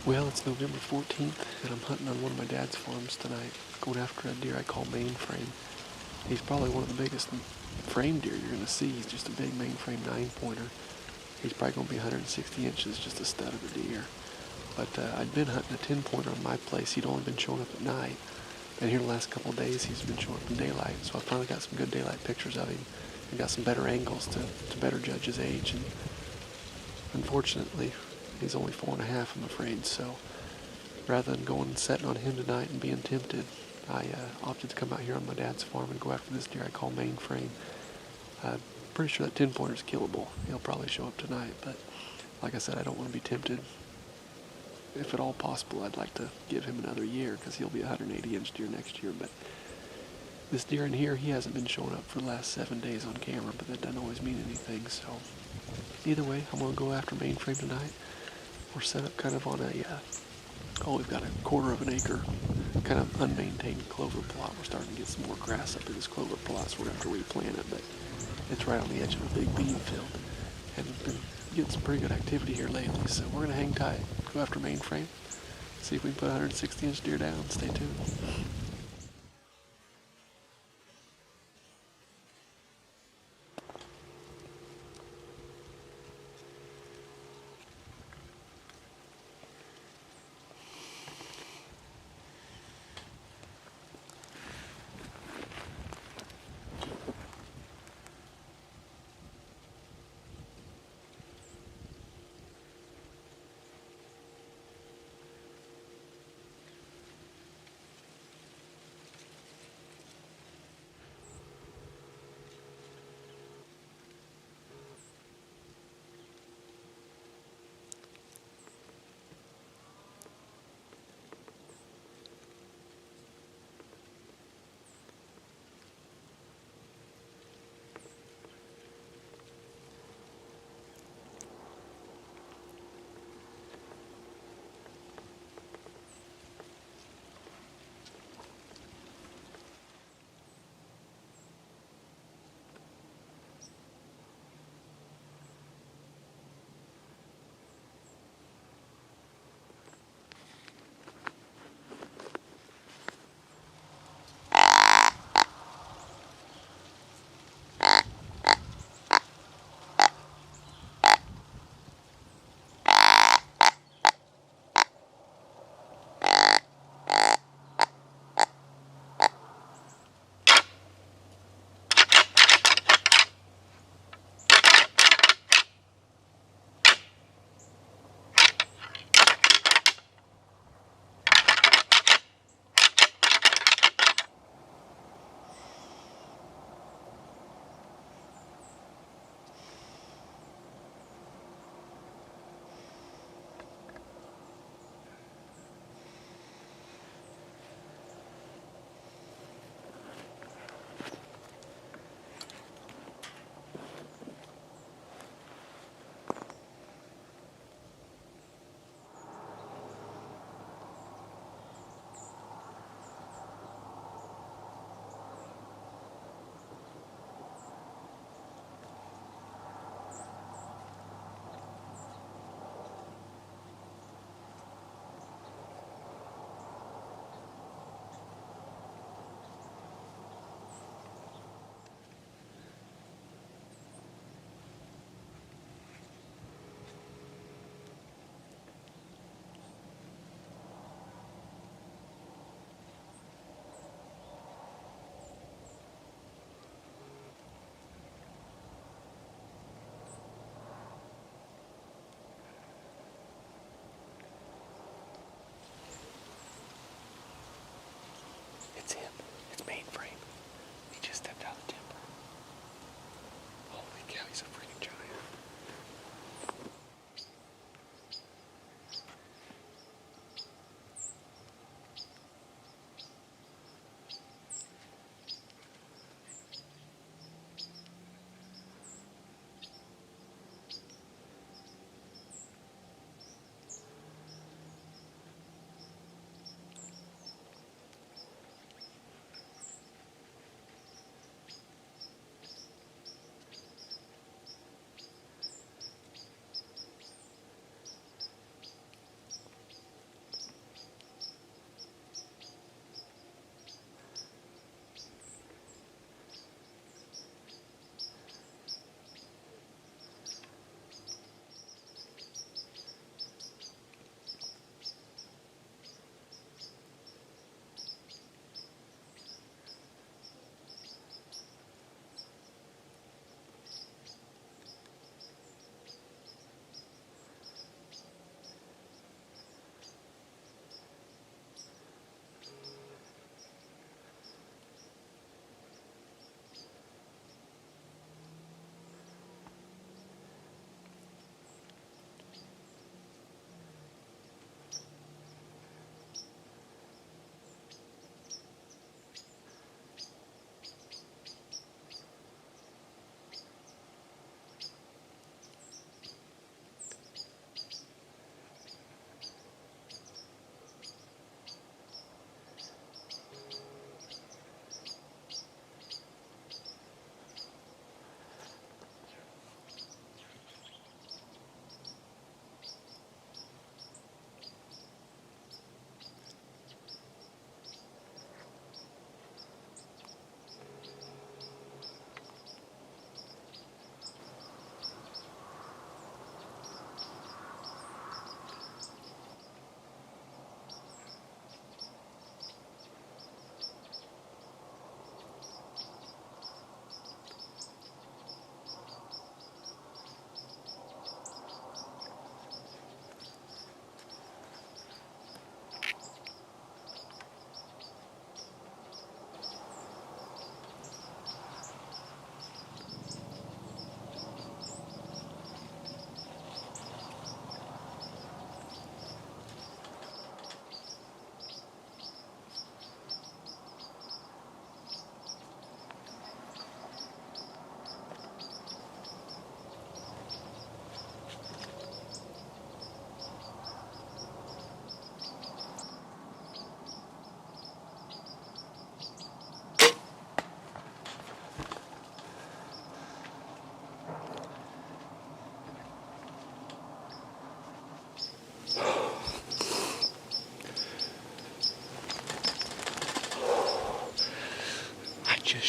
Well, it's November 14th, and I'm hunting on one of my dad's farms tonight, going after a deer I call mainframe. He's probably one of the biggest frame deer you're going to see. He's just a big mainframe 9-pointer. He's probably going to be 160 inches, just a stud of a deer. But I'd been hunting a 10-pointer on my place. He'd only been showing up at night. And here the last couple of days, he's been showing up in daylight. So I finally got some good daylight pictures of him and got some better angles to better judge his age. And unfortunately, he's only 4.5, I'm afraid. So rather than going and setting on him tonight and being tempted, I opted to come out here on my dad's farm and go after this deer I call mainframe. I'm pretty sure that 10-pointer is killable. He'll probably show up tonight, but like I said, I don't want to be tempted. If at all possible, I'd like to give him another year because he'll be a 180-inch deer next year. But this deer in here, he hasn't been showing up for the last 7 days on camera, but that doesn't always mean anything. So either way, I'm going to go after mainframe tonight. We're set up kind of on a, we've got a 1/4 of an acre kind of unmaintained clover plot. We're starting to get some more grass up in this clover plot, so we're going to have to replant it. But it's right on the edge of a big bean field. And we've been getting some pretty good activity here lately, so we're going to hang tight, go after mainframe, see if we can put a 160-inch deer down. Stay tuned.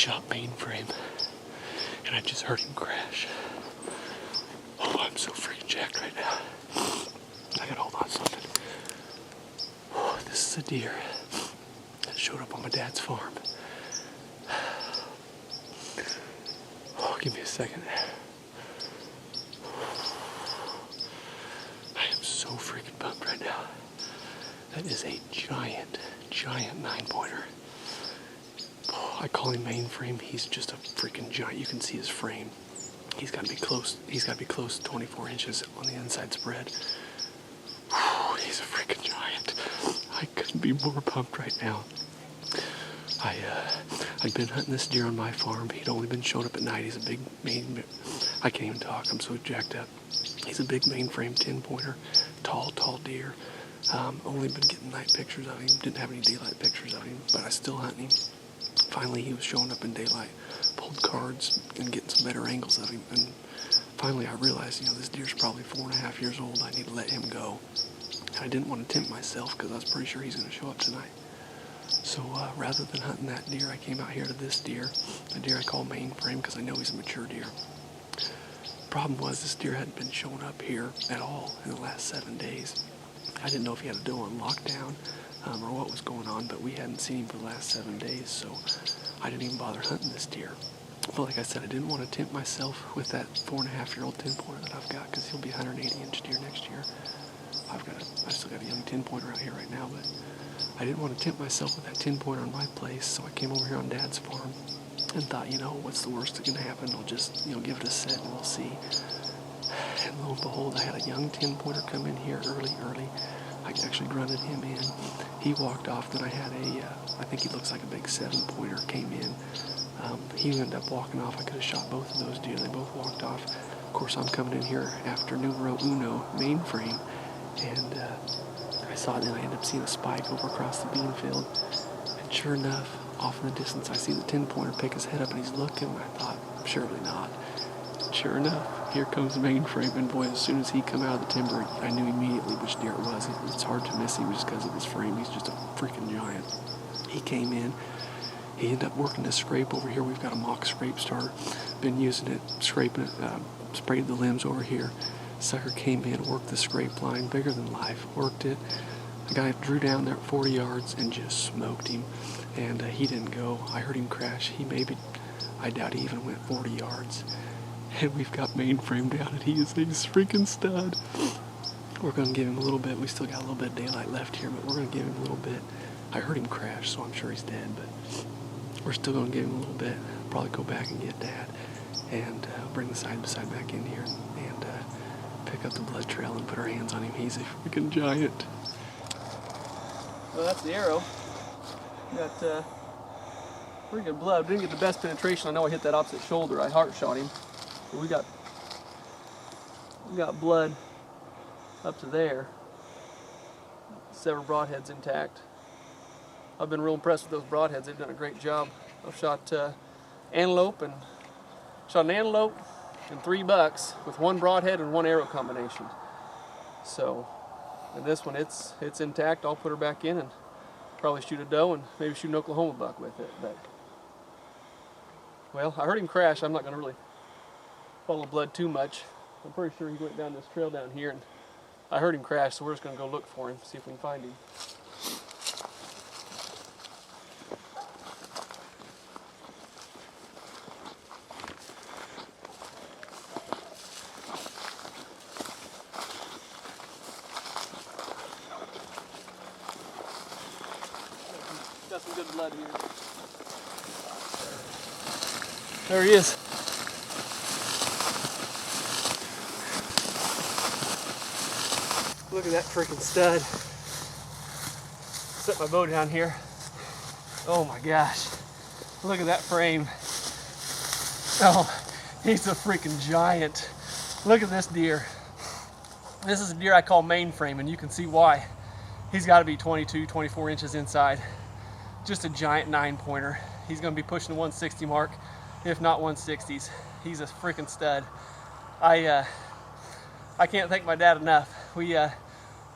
shot mainframe, and I just heard him crash. Oh, I'm so freaking jacked right now. I gotta hold on to something. Oh, this is a deer that showed up on my dad's farm. Oh, give me a second. I am so freaking pumped right now. That is a giant 9-pointer. Oh, I call him mainframe. He's just a freaking giant. You can see his frame. He's got to be close. He's got to be close to 24 inches on the inside spread. Whew, he's a freaking giant. I couldn't be more pumped right now. I'd been hunting this deer on my farm. He'd only been showing up at night. He's a big I can't even talk. I'm so jacked up. He's a big mainframe 10-pointer, tall deer. Only been getting night pictures of him. Didn't have any daylight pictures of him, but I still hunt him. Finally, he was showing up in daylight. Pulled cards and getting some better angles of him. And finally, I realized, this deer's probably 4.5 years old. I need to let him go. And I didn't want to tempt myself because I was pretty sure he's going to show up tonight. So rather than hunting that deer, I came out here to this deer, a deer I call mainframe because I know he's a mature deer. Problem was this deer hadn't been showing up here at all in the last 7 days. I didn't know if he had a doe on lockdown or what was going on, but we hadn't seen him for the last 7 days, so I didn't even bother hunting this deer. But like I said, I didn't want to tempt myself with that 4.5-year-old 10-pointer that I've got because he'll be a 180-inch deer next year. I still got a young 10-pointer out here right now, but I didn't want to tempt myself with that 10-pointer on my place, so I came over here on Dad's farm and thought, what's the worst that can happen? I'll just, give it a set and we'll see. And lo and behold, I had a young 10-pointer come in here early. I actually grunted him in. He walked off. Then I had I think he looks like a big 7-pointer came in. He ended up walking off. I could have shot both of those deer. They both walked off. Of course, I'm coming in here after numero uno mainframe, and I saw it, and I ended up seeing a spike over across the bean field. And sure enough, off in the distance, I see the 10-pointer pick his head up, and he's looking. And I thought, surely not. Sure enough, here comes mainframe, and boy, as soon as he come out of the timber, I knew immediately which deer it was. It's hard to miss him just because of his frame. He's just a freaking giant. He came in. He ended up working this scrape over here. We've got a mock scrape starter. Been using it, scraping it, sprayed the limbs over here. Sucker came in, worked the scrape line, bigger than life, worked it. The guy drew down there at 40 yards and just smoked him. And he didn't go. I heard him crash. I doubt he even went 40 yards. And we've got mainframe down, and he is a freaking stud. We're going to give him a little bit. We still got a little bit of daylight left here, but we're going to give him a little bit. I heard him crash, so I'm sure he's dead, but we're still going to give him a little bit. Probably go back and get Dad and bring the side by side back in here and pick up the blood trail and put our hands on him. He's a freaking giant. Well, that's the arrow. Got pretty good blood. Didn't get the best penetration. I know I hit that opposite shoulder. I heart shot him. But we got blood up to there. Several broadheads intact. I've been real impressed with those broadheads. They've done a great job. I've shot antelope and 3 bucks with 1 broadhead and 1 arrow combination. So, and this one, it's intact. I'll put her back in and probably shoot a doe and maybe shoot an Oklahoma buck with it. But, well, I heard him crash. I'm not going to really follow blood too much. I'm pretty sure he went down this trail down here, and I heard him crash, so we're just going to go look for him, see if we can find him. Got some good blood here. There he is. Look at that freaking stud. Set my bow down here. Oh my gosh. Look at that frame. Oh, he's a freaking giant. Look at this deer. This is a deer I call mainframe, and you can see why. He's got to be 22, 24 inches inside. Just a giant 9-pointer. He's going to be pushing the 160 mark, if not 160s. He's a freaking stud. I can't thank my dad enough.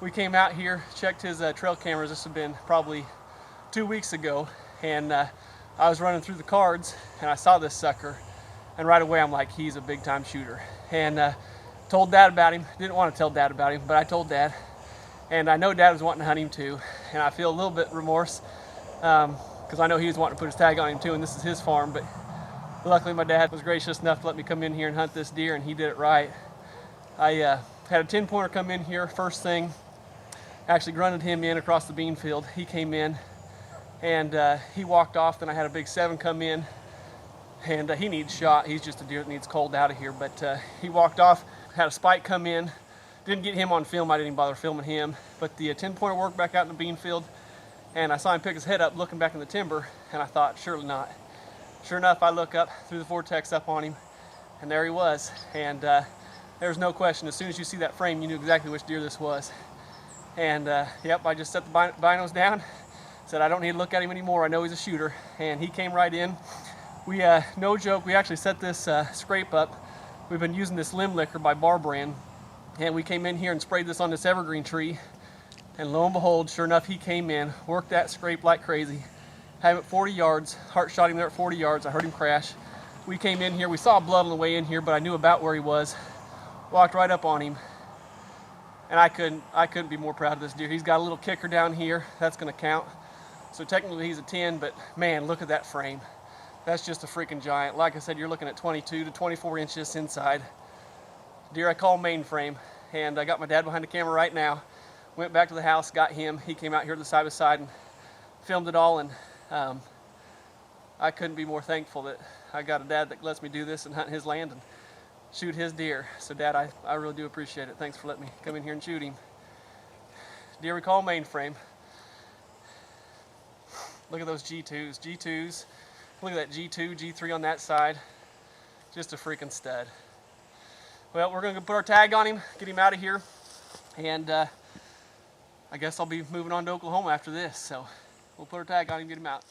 We came out here, checked his trail cameras. This had been probably 2 weeks ago, and I was running through the cards and I saw this sucker, and right away I'm like, he's a big time shooter. And told Dad about him. Didn't want to tell Dad about him, but I told Dad. And I know Dad was wanting to hunt him too, and I feel a little bit remorse because I know he was wanting to put his tag on him too, and this is his farm. But luckily my dad was gracious enough to let me come in here and hunt this deer, and he did it right. I had a 10-pointer come in here first thing, actually grunted him in across the bean field. He came in and he walked off. Then I had a big 7 come in, and he needs shot. He's just a deer that needs cold out of here, but he walked off. Had a spike come in. Didn't get him on film. I didn't even bother filming him, but the 10-pointer worked back out in the bean field, and I saw him pick his head up looking back in the timber, and I thought, surely not. Sure enough, I look up through the vortex up on him, and there he was. And there's no question, as soon as you see that frame, you knew exactly which deer this was. And yep, I just set the binos down, said I don't need to look at him anymore, I know he's a shooter. And he came right in. We, no joke, we actually set this scrape up. We've been using this limb licker by Bar Brand, and we came in here and sprayed this on this evergreen tree, and lo and behold, sure enough, he came in, worked that scrape like crazy, had him at 40 yards, heart shot him there at 40 yards, I heard him crash. We came in here, we saw blood on the way in here, but I knew about where he was, walked right up on him, and I couldn't be more proud of this deer. He's got a little kicker down here, that's gonna count. So technically he's a 10, but man, look at that frame. That's just a freaking giant. Like I said, you're looking at 22 to 24 inches inside. Deer I call mainframe, and I got my dad behind the camera right now. Went back to the house, got him. He came out here to the side by side and filmed it all, and I couldn't be more thankful that I got a dad that lets me do this and hunt his land and shoot his deer. So Dad, I really do appreciate it. Thanks for letting me come in here and shoot him. Deer we call mainframe. Look at those G2s. Look at that G2, G3 on that side. Just a freaking stud. Well, we're gonna put our tag on him, get him out of here, and I guess I'll be moving on to Oklahoma after this, so we'll put our tag on him, get him out.